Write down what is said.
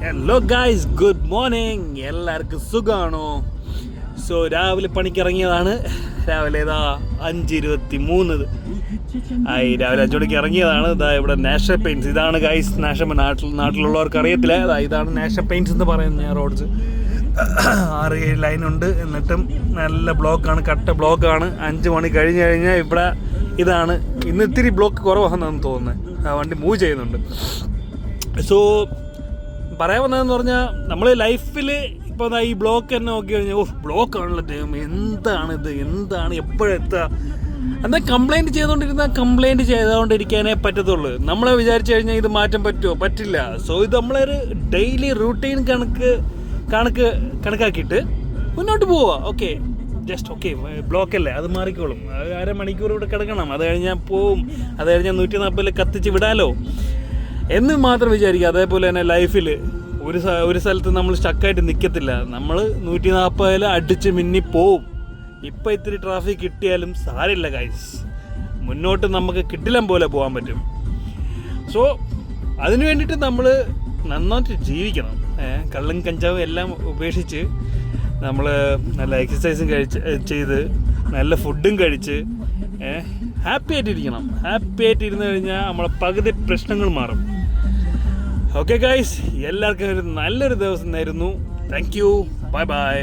Hello guys, good morning. എല്ലാവർക്കും സുഖമാണോ? So രാവിലെ പണിക്കിറങ്ങിയതാണ്. രാവിലെ 5:23 ആയി. രാവിലെ 5 മണിക്ക് ഇറങ്ങിയതാണ്. ഇവിടെ നാഷണൽ പെയിൻറ്റ്സ്. ഇതാണ് ഗായ്സ് നാട്ടിലുള്ളവർക്ക് അറിയത്തില്ല. ഇതാണ് നാഷണൽ പെയിൻറ്റ്സ് എന്ന് പറയുന്നത്. റോഡ്സ് 6-7 ലൈനുണ്ട്. എന്നിട്ടും നല്ല ബ്ലോക്കാണ്, കട്ട ബ്ലോക്കാണ്. 5 മണി കഴിഞ്ഞ് കഴിഞ്ഞാൽ ഇവിടെ ഇതാണ്. ഇന്ന് ഇത്തിരി ബ്ലോക്ക് കുറവാണെന്ന് തോന്നുന്നത്. വണ്ടി മൂവ് ചെയ്യുന്നുണ്ട്. സോ പറയാൻ വന്നതെന്ന് പറഞ്ഞാൽ നമ്മൾ ലൈഫിൽ ഇപ്പോൾ ഈ ബ്ലോക്ക് തന്നെ നോക്കി കഴിഞ്ഞാൽ ബ്ലോക്കാണല്ലോ ടൈം, എന്താണ് എപ്പോഴെത്തുക എന്താ കംപ്ലൈൻറ്റ് ചെയ്തുകൊണ്ടിരിക്കാനേ പറ്റത്തുള്ളൂ. നമ്മളെ വിചാരിച്ചു കഴിഞ്ഞാൽ ഇത് മാറ്റാൻ പറ്റുമോ? പറ്റില്ല. സോ ഇത് നമ്മളൊരു ഡെയിലി റൂട്ടീൻ കണക്കാക്കിയിട്ട് മുന്നോട്ട് പോവുക. ഓക്കെ, ജസ്റ്റ് ഓക്കെ, ബ്ലോക്കല്ലേ, അത് മാറിക്കോളും. 1/2 മണിക്കൂർ ഇവിടെ കിടക്കണം, അത് കഴിഞ്ഞാൽ പോവും, അത് കഴിഞ്ഞാൽ 140 കത്തിച്ച് വിടാലോ എന്ന് മാത്രം വിചാരിക്കുക. അതേപോലെ തന്നെ ലൈഫിൽ ഒരു സ്ഥലത്ത് നമ്മൾ സ്റ്റക്കായിട്ട് നിൽക്കത്തില്ല. നമ്മൾ 140 അടിച്ച് മിന്നി പോവും. ഇപ്പം ഇത്തിരി ട്രാഫിക് കിട്ടിയാലും സാരമില്ല ഗൈസ്, മുന്നോട്ട് നമുക്ക് കിട്ടില്ലം പോലെ പോകാൻ പറ്റും. സോ അതിന് വേണ്ടിയിട്ട് നമ്മൾ നന്നായിട്ട് ജീവിക്കണം. കള്ളും കഞ്ചാവും എല്ലാം ഉപേക്ഷിച്ച് നമ്മൾ നല്ല എക്സസൈസും ചെയ്ത് നല്ല ഫുഡും കഴിച്ച് ഹാപ്പി ആയിട്ടിരിക്കണം. ഹാപ്പി ആയിട്ടിരുന്ന് കഴിഞ്ഞാൽ നമ്മളെ പകുതി പ്രശ്നങ്ങൾ മാറും. ഓക്കെ ഗൈസ്, എല്ലാവർക്കും ഒരു നല്ലൊരു ദിവസം നേരുന്നു. Thank you, bye bye.